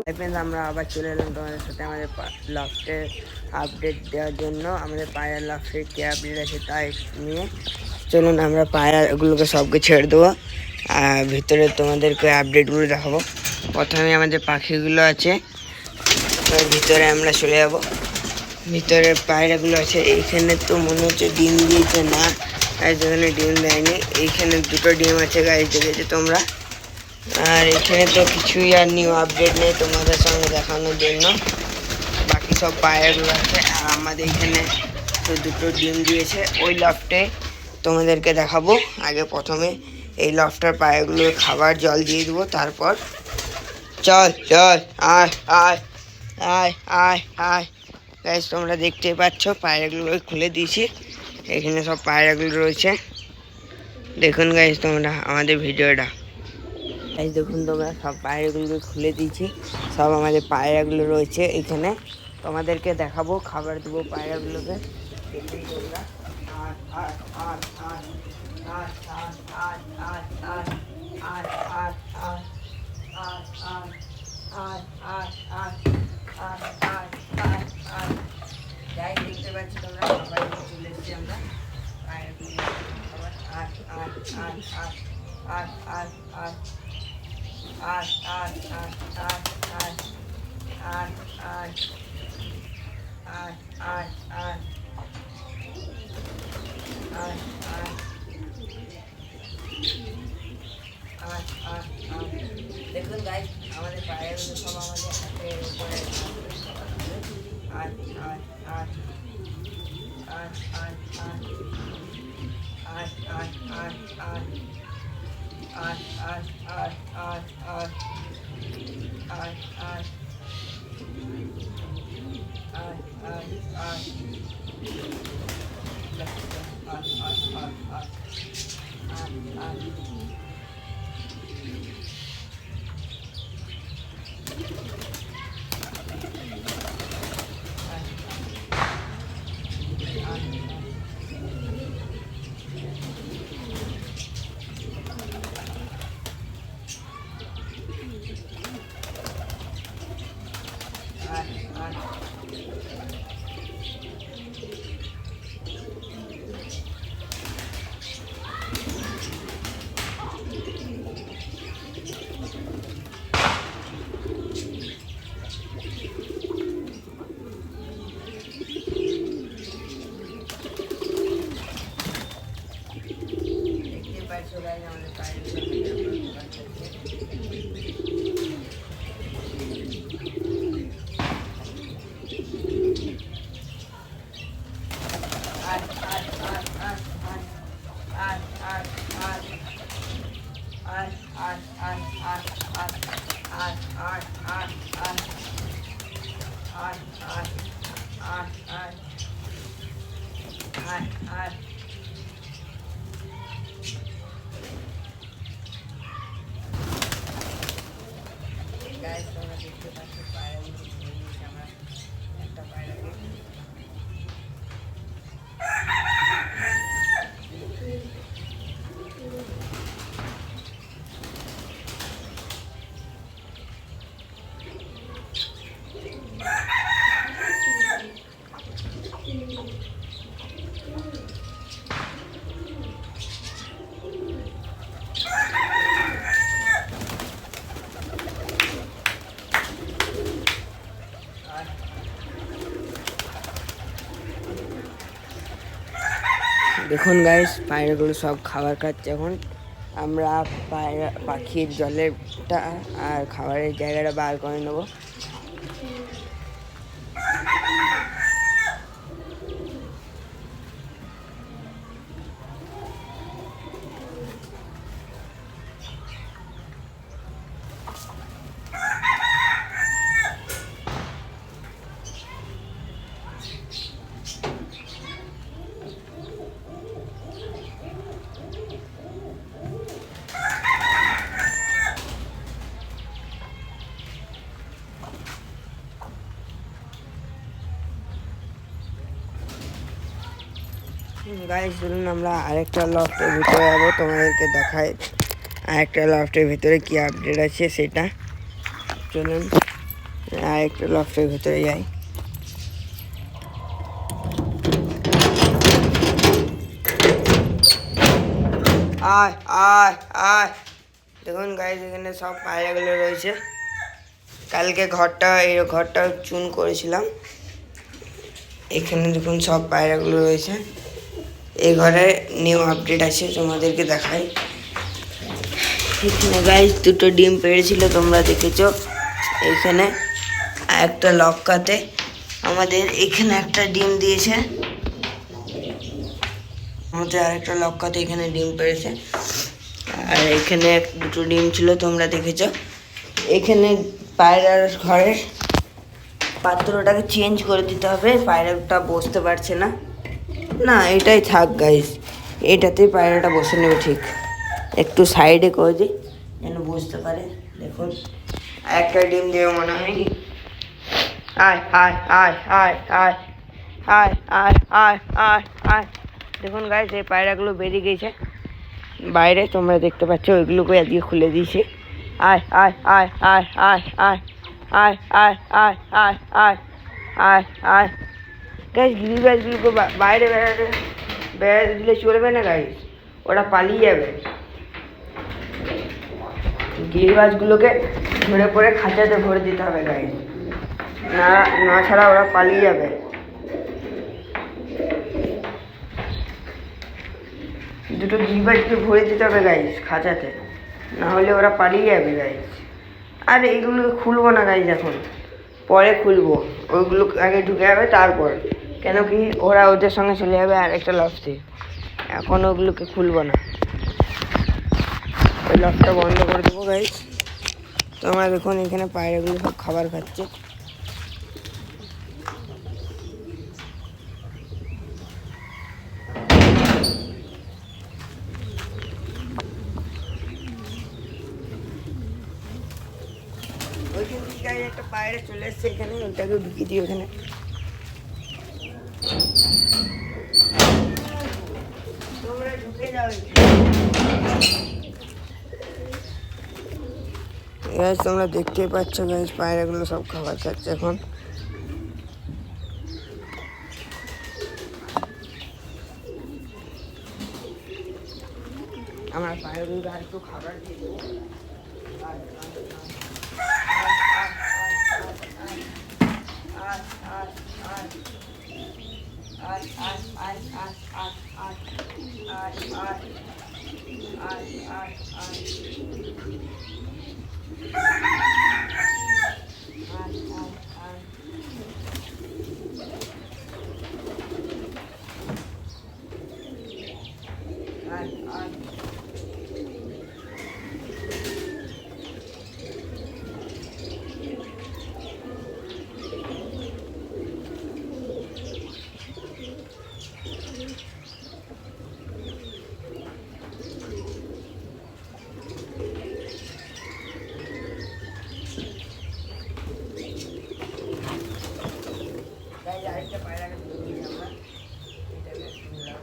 Friends, আমরা আবার চলে এলাম তোমাদের সাথে আমাদের লফটের আপডেট দেওয়ার জন্য। আমাদের পায়রা লফটের কী আপডেট আছে তাই নিয়ে চলুন আমরা পায়রাগুলোকে সবকে ছেড়ে দেবো আর ভিতরে তোমাদেরকে আপডেটগুলো দেখাবো। প্রথমে আমাদের পাখিগুলো আছে, ভিতরে আমরা চলে যাবো। ভিতরে পায়রাগুলো আছে, এইখানে তো মনে হচ্ছে ডিম দিয়েছে না, যেখানে ডিম দেয়নি। এইখানে দুটো ডিম আছে গাইজ, দেখেছো তোমরা। আর এখানে তো কিছুই আর নিউ আপডেট নেই তোমাদের সঙ্গে দেখানোর জন্য, বাকি সব পায়রাগুলো আছে। আর আমাদের এখানে তো দুটো ডিম দিয়েছে। ওই লফটে তোমাদেরকে দেখাবো। আগে প্রথমে এই লফটার পায়রাগুলো খাবার জল দিয়ে দেবো, তারপর চল চল আয় আয় আয় আয় আয়। গাইজ তোমরা দেখতেই পাচ্ছ পায়রাগুলো খুলে দিয়েছি, এখানে সব পায়রাগুলো রয়েছে। দেখুন গাইজ তোমরা আমাদের ভিডিওটা। গাইজ দেখুন তোমরা সব পায়রাগুলোকে খুলে দিয়েছি, সব আমাদের পায়রাগুলো রয়েছে এখানে। তোমাদেরকে দেখাবো, খাবার দেবো পায়রাগুলোকে। দেখুন তোমরা যাই দেখতে পাচ্ছি তোমরা, খাবার চলে এসেছি আমরা পায়রাগুলো দেখুন গাইজ আমাদের পায়রাগুলো সব আমাদের হাতের উপরে চলে আসে আমাদের গাইজ তোমরা দেখতে পাচ্ছ পায়রাগুলো ধরে নিয়েছি আমরা একটা পায়রাকে। দেখুন গাইস পায়রাগুলো সব খাবার খাচ্ছে। এখন আমরা পাখির জলেরটা আর খাবারের জায়গাটা বার করে নেবো। গাইস চলুন আমরা আরেকটা লফটের ভিতরে যাবো, তোমাদেরকে দেখাই আরেকটা লফটের ভিতরে কি আপডেট আছে সেটা। চলুন। আর একটা লফটের ভেতরে যাই। আয় আয় আয়, দেখুন গাইস এখানে সব পায়রাগুলো রয়েছে। কালকে ঘরটা চুন করেছিলাম। এখানে দেখুন সব পায়রাগুলো রয়েছে। এই ঘরে নিউ আপডেট আছে, তোমাদেরকে দেখাই। এখানে গাইস দুটো ডিম পেড়েছিল, তোমরা দেখেছো। এখানে একটা লক্কাতে আমাদের এখানে একটা ডিম দিয়েছে, আমাদের আরেকটা লক্কাতে এখানে ডিম পেড়েছে। আর এখানে দুটো ডিম ছিল, তোমরা দেখেছো। এখানে পায়রার ঘরের পাত্রটাকে চেঞ্জ করে দিতে হবে, পায়রাটা বসতে পারছে না। না, এটাই থাক গাইস, এটাতেই পায়রাটা বসে নেবে ঠিক। একটু সাইডে করে দিই যেন বুঝতে পারে। দেখুন একটা ডিম দেবে মনে হয়। আয় আয় আয় আয় আয় আয় আয় আয় আয় আয়, দেখুন গাইস এই পায়রাগুলো বেরিয়ে গেছে বাইরে, তোমরা দেখতে পাচ্ছ। ওইগুলোকে আজকে খুলে দিয়েছি। আয় আয় আয় আয় আয় আয় আয় আয় আয় আয় আয় আয় আয় গাইস, গিরিবাজগুলোকে বাইরে বেড়াতে দিলে চলবে না গাইস, ওরা পালিয়ে যাবে। গিরিবাজগুলোকে ধরে পড়ে খাঁচাতে ভরে দিতে হবে গাইস, না ছাড়া ওরা পালিয়ে যাবে। দুটো গিরিবাজকে ভরে দিতে হবে গাইস খাঁচাতে, না হলে ওরা পালিয়ে যাবে গাইস। আর এইগুলো খুলবো না গাইস, এখন পরে খুলবো। ওইগুলো আগে ঢুকে যাবে তারপর, কেন কি ওরা ওদের সঙ্গে চলে যাবে আর একটা লফটে। এখন ওগুলোকে খুলবো না, ওই লফটটা বন্ধ করে দেবো গাইস। তোমরা দেখুন এখানে পায়রাগুলো সব খাবার খাচ্ছে। ওইখান থেকে একটা পায়রা চলে এসছে এখানে, ওটাকে ঢুকিয়ে দিই ওখানে। তোমরা ঢুকে যাও। গাইস তোমরা দেখতেই পাচ্ছ গাইস, পায়রাগুলো সব খাবার খাচ্ছে এখন। আমার পায়রাগুলো আর একটু খাবার দিয়ে দেবো। আরেকটা পায়রাকে তুলে নিয়েছি আমরা, এটাকে তুললাম।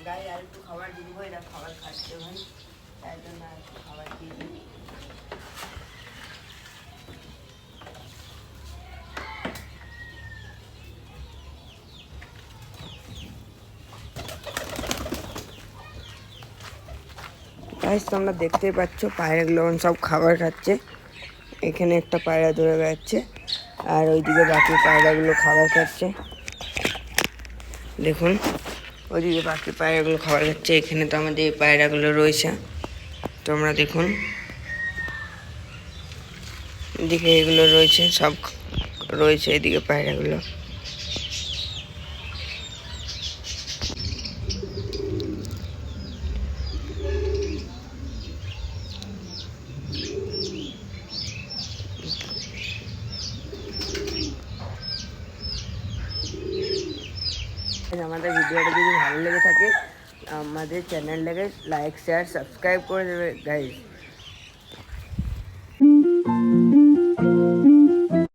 গায়ে আর একটু খাবার দিয়ে দেবো, এরা খাবার খাচ্ছে ভাই, তাই জন্য আর একটু খাবার দিয়ে দিই। গাইস তোমরা দেখতেই পাচ্ছ পায়রাগুলো সব খাবার খাচ্ছে। এখানে একটা পায়রা ধরে বেড়াচ্ছে আর ওইদিকে বাকি পায়রাগুলো খাবার খাচ্ছে। দেখুন ওইদিকে বাকি পায়রাগুলো খাবার খাচ্ছে, এখানে তো আমাদের এই পায়রাগুলো রয়েছে। তোমরা দেখুন এদিকে এগুলো রয়েছে, সব রয়েছে এদিকে পায়রাগুলো। আমাদের ভিডিওটা যদি ভালো লেগে থাকে আমাদের চ্যানেলটাকে লাইক শেয়ার সাবস্ক্রাইব করে দেবে গাইজ।